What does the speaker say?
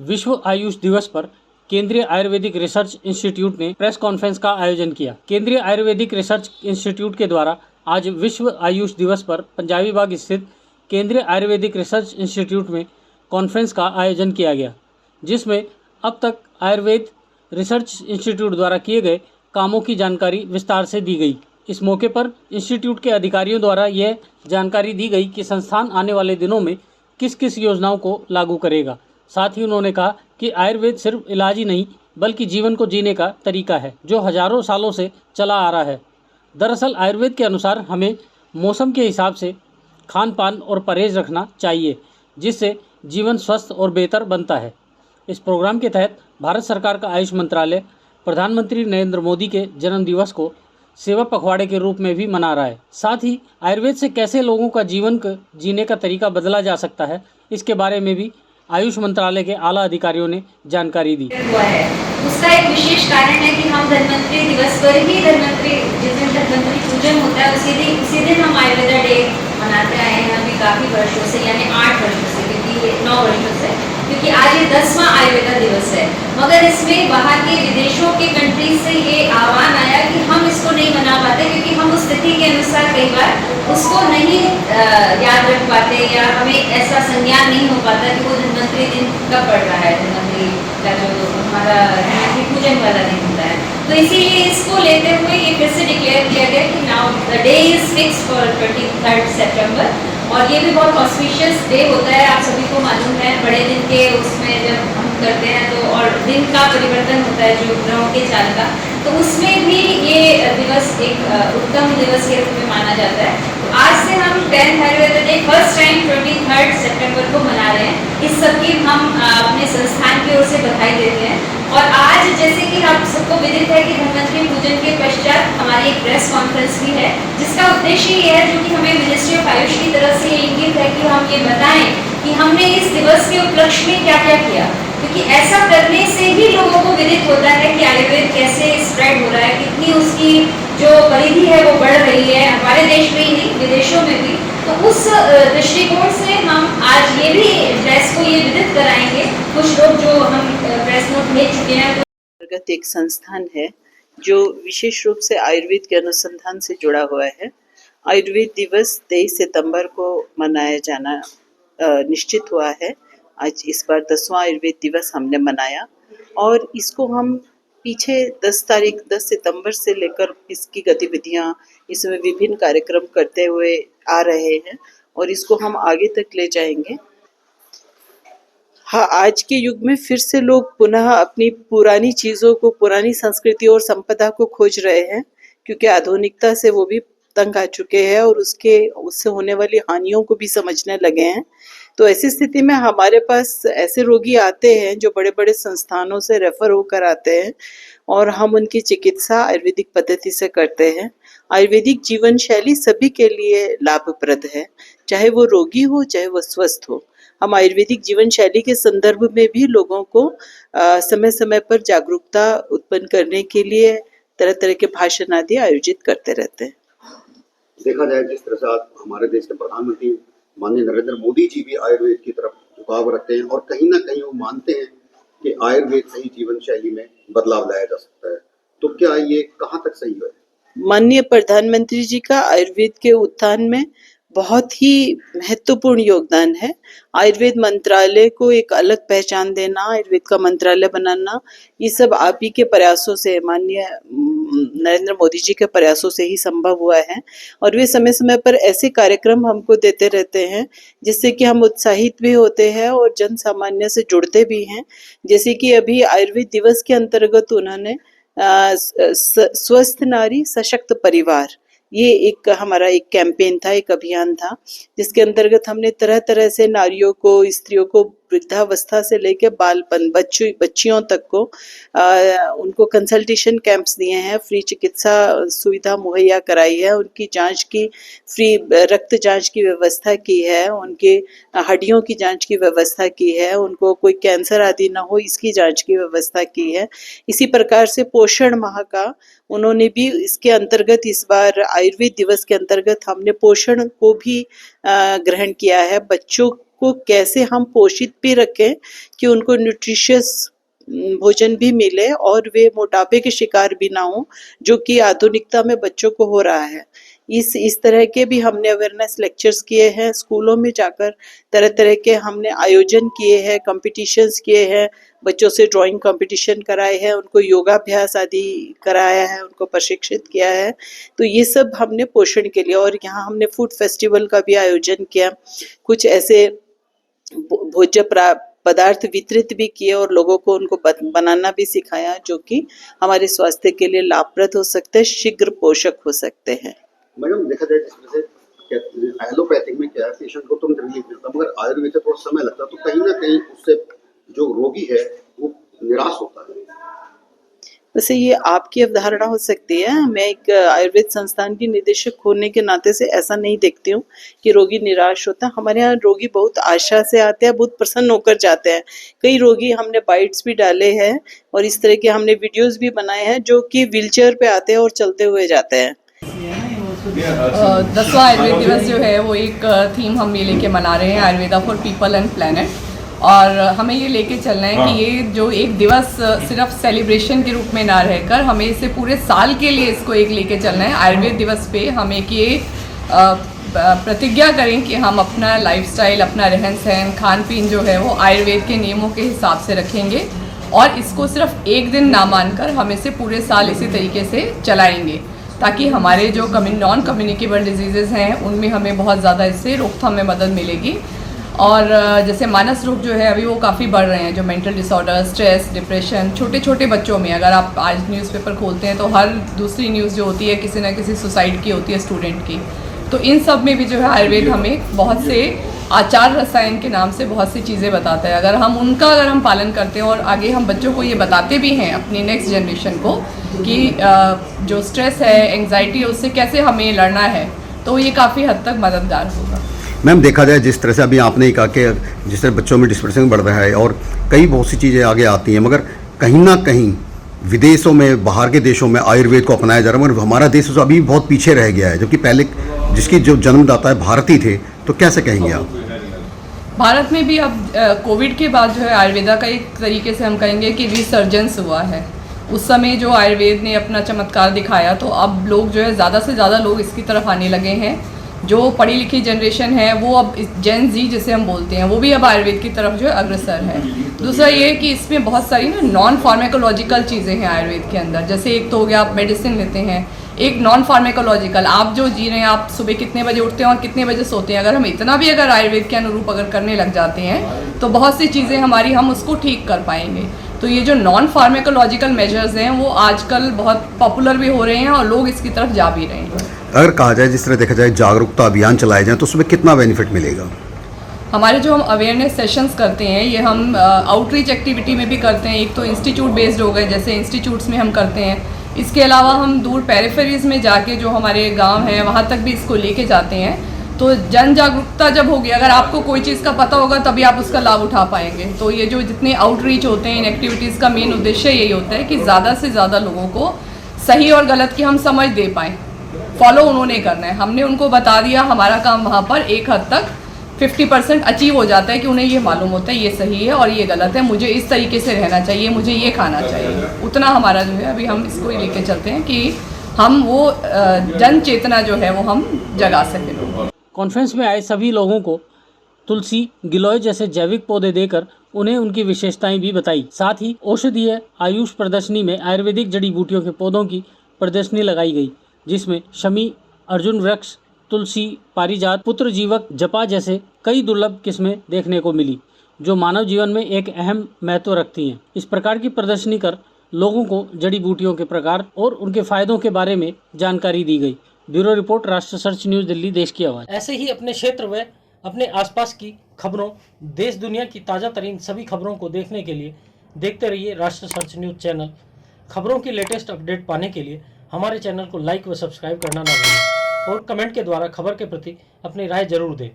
विश्व आयुष दिवस पर केंद्रीय आयुर्वेदिक रिसर्च इंस्टीट्यूट ने प्रेस कॉन्फ्रेंस का आयोजन किया। केंद्रीय आयुर्वेदिक रिसर्च इंस्टीट्यूट के द्वारा आज विश्व आयुष दिवस पर पंजाबी बाग स्थित केंद्रीय आयुर्वेदिक रिसर्च इंस्टीट्यूट में कॉन्फ्रेंस का आयोजन किया गया, जिसमें अब तक आयुर्वेद रिसर्च इंस्टीट्यूट द्वारा किए गए कामों की जानकारी विस्तार से दी गई। इस मौके पर इंस्टीट्यूट के अधिकारियों द्वारा यह जानकारी दी गई कि संस्थान आने वाले दिनों में किस किस योजनाओं को लागू करेगा। साथ ही उन्होंने कहा कि आयुर्वेद सिर्फ इलाज ही नहीं बल्कि जीवन को जीने का तरीका है, जो हजारों सालों से चला आ रहा है। दरअसल आयुर्वेद के अनुसार हमें मौसम के हिसाब से खान पान और परहेज रखना चाहिए, जिससे जीवन स्वस्थ और बेहतर बनता है। इस प्रोग्राम के तहत भारत सरकार का आयुष मंत्रालय प्रधानमंत्री नरेंद्र मोदी के जन्म दिवस को सेवा पखवाड़े के रूप में भी मना रहा है। साथ ही आयुर्वेद से कैसे लोगों का जीवन जीने का तरीका बदला जा सकता है, इसके बारे में भी आयुष मंत्रालय के आला अधिकारियों ने जानकारी दी। हुआ है उसका एक विशेष कारण है कि हम धन्वंतरी दिवस पर ही जिस दिन धन्वंतरी पूजन होता है उसी दिन हम आयुर्वेदा डे मनाते आए हैं अभी काफ़ी वर्षों से, यानी 8 वर्षों से, क्योंकि 9 वर्षों से, क्योंकि आज ये 10वां आयुर्वेदा दिवस है। मगर इसमें बाहर के विदेशों के कंट्रीज से ये आह्वान आया कि हम इसको नहीं मना पाते, क्योंकि हम उस तिथि के अनुसार कई बार उसको नहीं याद रख पाते या हमें ऐसा संज्ञान नहीं हो पाता कि वो धन्वंतरी दिन कब पड़ रहा है, धन्वंतरी का जो हमारा धन्वंतरी पूजन वाला दिन होता है। तो इसीलिए इसको लेते हुए ये फिर से डिक्लेयर किया गया कि now the day is fix for 23 सितंबर, और ये भी बहुत ऑस्पिशियस डे होता है, आप सभी को मालूम है। बड़े दिन के उसमें जब हम करते हैं तो और दिन का परिवर्तन होता है जो ग्रहों के चाल का, तो उसमें भी ये दिवस एक उत्तम दिवस के रूप में माना जाता है। तो आज से हम 10th Ayurveda day first time 23 सितंबर को मना रहे हैं। इस सबकी हम अपने संस्थान की ओर से बधाई देते हैं। और आज जैसे कि आप सबको विदित है कि धन्वंतरी पूजन के पश्चात हमारी एक प्रेस कॉन्फ्रेंस भी है, जिसका उद्देश्य ये है, जो कि हमें मिनिस्ट्री ऑफ आयुष की तरफ से इंगित है कि हम ये बताएं कि हमने इस दिवस के उपलक्ष्य में क्या क्या किया, क्योंकि ऐसा करने से ही लोगों को विदित होता है कि आयुर्वेद कैसे स्प्रेड हो रहा है, कितनी उसकी जो परिधि है वो बढ़ रही है, हमारे देश में ही नहीं विदेशों में भी। तो उस दृष्टिकोण से हम आज ये भी प्रेस को ये विदित कराएंगे। कुछ लोग जो हम प्रेस नोट भेज चुके हैं, एक संस्थान है जो विशेष रूप से आयुर्वेद के अनुसंधान से जुड़ा हुआ है। आयुर्वेद दिवस 23 सितंबर को मनाया जाना निश्चित हुआ है। आज इस बार 10वां आयुर्वेद दिवस हमने मनाया, और इसको हम पीछे 10 सितंबर से लेकर इसकी गतिविधियां, इसमें विभिन्न कार्यक्रम करते हुए आ रहे हैं, और इसको हम आगे तक ले जाएंगे। हाँ, आज के युग में फिर से लोग पुनः अपनी पुरानी चीज़ों को, पुरानी संस्कृति और संपदा को खोज रहे हैं, क्योंकि आधुनिकता से वो भी तंग आ चुके हैं और उससे होने वाली हानियों को भी समझने लगे हैं। तो ऐसी स्थिति में हमारे पास ऐसे रोगी आते हैं जो बड़े बड़े संस्थानों से रेफर होकर आते हैं, और हम उनकी चिकित्सा आयुर्वेदिक पद्धति से करते हैं। आयुर्वेदिक जीवन शैली सभी के लिए लाभप्रद है, चाहे वो रोगी हो चाहे वो स्वस्थ हो। हम आयुर्वेदिक जीवन शैली के संदर्भ में भी लोगों को समय समय पर जागरूकता उत्पन्न करने के लिए तरह तरह के भाषण आदि आयोजित करते रहते हैं। देखा जाए जिस तरह से हमारे देश के प्रधानमंत्री माननीय नरेंद्र मोदी जी भी आयुर्वेद की तरफ झुकाव रखते हैं, और कहीं ना कहीं वो मानते हैं कि आयुर्वेद से ही जीवन शैली में बदलाव लाया जा सकता है, तो क्या ये कहाँ तक सही है? माननीय प्रधानमंत्री जी का आयुर्वेद के उत्थान में बहुत ही महत्वपूर्ण योगदान है। आयुर्वेद मंत्रालय को एक अलग पहचान देना, आयुर्वेद का मंत्रालय बनाना, ये सब आप ही के प्रयासों से, माननीय नरेंद्र मोदी जी के प्रयासों से ही संभव हुआ है। और वे समय समय पर ऐसे कार्यक्रम हमको देते रहते हैं जिससे कि हम उत्साहित भी होते हैं और जन सामान्य से जुड़ते भी हैं। जैसे कि अभी आयुर्वेद दिवस के अंतर्गत उन्होंने स्वस्थ नारी सशक्त परिवार, ये एक हमारा एक कैंपेन था, एक अभियान था, जिसके अंतर्गत हमने तरह तरह से नारियों को, स्त्रियों को वृद्धावस्था से लेकर बालपन, बच्चियों तक को उनको कंसल्टेशन कैंप्स दिए हैं, फ्री चिकित्सा सुविधा मुहैया कराई है, उनकी जांच की, फ्री रक्त जांच की व्यवस्था की है, उनके हड्डियों की जांच की व्यवस्था की है, उनको कोई कैंसर आदि ना हो इसकी जांच की व्यवस्था की है। इसी प्रकार से पोषण माह का उन्होंने भी इसके अंतर्गत, इस बार आयुर्वेद दिवस के अंतर्गत हमने पोषण को भी ग्रहण किया है। बच्चों को कैसे हम पोषित भी रखें कि उनको न्यूट्रिशियस भोजन भी मिले और वे मोटापे के शिकार भी ना हो, जो कि आधुनिकता में बच्चों को हो रहा है। इस तरह के भी हमने अवेयरनेस लेक्चर्स किए हैं, स्कूलों में जाकर तरह तरह के हमने आयोजन किए हैं, कॉम्पिटिशन्स किए हैं, बच्चों से ड्राइंग कंपटीशन कराए हैं, उनको योगाभ्यास आदि कराया है, उनको प्रशिक्षित किया है। तो ये सब हमने पोषण के लिए, और यहाँ हमने फूड फेस्टिवल का भी आयोजन किया, कुछ ऐसे भोज्य पदार्थ वितरित भी किए और लोगों को उनको बनाना भी सिखाया, जो कि हमारे स्वास्थ्य के लिए लाभप्रद हो सकते हैं, शीघ्र पोषक हो सकते हैं। मैडम देखा जाए जिस तरह से एलोपैथिक में क्या है, पेशेंट को तुरंत रिलीफ मिलता, मगर आयुर्वेद से थोड़ा समय लगता, तो कहीं ना कहीं उससे जो रोगी है वो निराश होता है। वैसे ये आपकी अवधारणा हो सकती है, मैं एक आयुर्वेद संस्थान की निदेशक होने के नाते से ऐसा नहीं देखती हूँ कि रोगी निराश होता है। हमारे यहाँ रोगी बहुत आशा से आते हैं, बहुत प्रसन्न होकर जाते हैं। कई रोगी हमने बाइट्स भी डाले हैं और इस तरह के हमने वीडियोस भी बनाए हैं, जो कि व्हीलचेयर पे आते हैं और चलते हुए जाते हैं। 10वां आयुर्वेद दिवस जो है वो एक थीम हम ये लेके मना रहे हैं, Ayurveda for people and planet. और हमें ये लेके चलना है कि ये जो एक दिवस सिर्फ सेलिब्रेशन के रूप में ना रहकर हमें इसे पूरे साल के लिए इसको एक लेके चलना है। आयुर्वेद दिवस पे हम एक ये प्रतिज्ञा करें कि हम अपना लाइफस्टाइल, अपना रहन सहन, खान पीन जो है वो आयुर्वेद के नियमों के हिसाब से रखेंगे और इसको सिर्फ एक दिन ना मानकर हम इसे पूरे साल इसी तरीके से चलाएंगे, ताकि हमारे जो नॉन कम्युनिकेबल डिजीज़ेज़ हैं उनमें हमें बहुत ज़्यादा इससे रोकथाम में मदद मिलेगी। और जैसे मानस रोग जो है अभी वो काफ़ी बढ़ रहे हैं, जो मेंटल डिसऑर्डर, स्ट्रेस, डिप्रेशन, छोटे छोटे बच्चों में, अगर आप आज न्यूज़पेपर खोलते हैं तो हर दूसरी न्यूज़ जो होती है किसी न किसी सुसाइड की होती है स्टूडेंट की। तो इन सब में भी जो है आयुर्वेद हमें बहुत से आचार रसायन के नाम से बहुत सी चीज़ें बताता है। अगर हम पालन करते हैं और आगे हम बच्चों को ये बताते भी हैं अपनी नेक्स्ट जनरेशन को कि जो स्ट्रेस है, एंग्जाइटी है, उससे कैसे हमें लड़ना है, तो ये काफ़ी हद तक मददगार होगा। मैम देखा जाए जिस तरह से अभी आपने ही कहा कि जिस तरह बच्चों में डिप्रेशन बढ़ रहा है और कई बहुत सी चीज़ें आगे आती हैं, मगर कहीं ना कहीं विदेशों में, बाहर के देशों में आयुर्वेद को अपनाया जा रहा है, मगर हमारा देश तो अभी बहुत पीछे रह गया है, जबकि पहले जिसकी जो जन्मदाता है भारत ही थे। तो कैसे कहेंगे आप? भारत में भी अब कोविड के बाद जो है आयुर्वेदा का एक तरीके से हम कहेंगे कि रिसर्जेंस हुआ है। उस समय जो आयुर्वेद ने अपना चमत्कार दिखाया, तो अब लोग जो है ज़्यादा से ज़्यादा लोग इसकी तरफ आने लगे हैं। जो पढ़ी लिखी जनरेशन है वो अब जेन जी जिसे हम बोलते हैं, वो भी अब आयुर्वेद की तरफ जो है अग्रसर है। दूसरा ये है कि इसमें बहुत सारी ना नॉन फार्मेकोलॉजिकल चीज़ें हैं आयुर्वेद के अंदर। जैसे एक तो हो गया आप मेडिसिन लेते हैं, एक नॉन फार्मेकोलॉजिकल आप जो जी रहे हैं, आप सुबह कितने बजे उठते हैं और कितने बजे सोते हैं, अगर हम इतना भी अगर आयुर्वेद के अनुरूप अगर करने लग जाते हैं तो बहुत सी चीज़ें हमारी हम उसको ठीक कर पाएंगे। तो ये जो नॉन फार्मेकोलॉजिकल मेजर्स हैं वो आजकल बहुत पॉपुलर भी हो रहे हैं और लोग इसकी तरफ जा भी रहे हैं। अगर कहा जाए, जिस तरह देखा जाए जागरूकता अभियान चलाए जाए, तो उसमें कितना बेनिफिट मिलेगा? हमारे जो हम अवेयरनेस सेशंस करते हैं ये हम आउटरीच एक्टिविटी में भी करते हैं। एक तो इंस्टीट्यूट बेस्ड हो गए, जैसे इंस्टीट्यूट्स में हम करते हैं। इसके अलावा हम दूर पेरिफेरीज में जाके जो हमारे गांव हैं वहाँ तक भी इसको लेके जाते हैं। तो जन जागरूकता जब होगी, अगर आपको कोई चीज़ का पता होगा तभी आप उसका लाभ उठा पाएंगे। तो ये जो जितने आउटरीच होते हैं, इन एक्टिविटीज़ का मेन उद्देश्य यही होता है कि ज़्यादा से ज़्यादा लोगों को सही और गलत की हम समझ दे पाएँ। फॉलो उन्होंने करना है, हमने उनको बता दिया, हमारा काम वहाँ पर एक हद तक 50% अचीव हो जाता है कि उन्हें ये मालूम होता है ये सही है और ये गलत है, मुझे इस तरीके से रहना चाहिए, मुझे ये खाना चाहिए। उतना हमारा जो है अभी हम इसको लेके चलते हैं कि हम वो जन चेतना जो है वो हम जगा सकें। कॉन्फ्रेंस में आए सभी लोगों को तुलसी, गिलोय जैसे जैविक पौधे देकर उन्हें उनकी विशेषताएं भी बताई। साथ ही औषधीय आयुष प्रदर्शनी में आयुर्वेदिक जड़ी बूटियों के पौधों की प्रदर्शनी लगाई गई, जिसमें शमी, अर्जुन वृक्ष, तुलसी, पारिजात, पुत्र जीवक, जपा जैसे कई दुर्लभ किस्में देखने को मिली, जो मानव जीवन में एक अहम महत्व रखती हैं। इस प्रकार की प्रदर्शनी कर लोगों को जड़ी बूटियों के प्रकार और उनके फायदों के बारे में जानकारी दी गई। ब्यूरो रिपोर्ट, राष्ट्र सर्च न्यूज़, दिल्ली, देश की आवाज़। ऐसे ही अपने क्षेत्र व अपने आसपास की खबरों, देश दुनिया की ताज़ा तरीन सभी खबरों को देखने के लिए देखते रहिए राष्ट्र सर्च न्यूज़ चैनल। खबरों की लेटेस्ट अपडेट पाने के लिए हमारे चैनल को लाइक व सब्सक्राइब करना ना भूलें और कमेंट के द्वारा खबर के प्रति अपनी राय जरूर दें।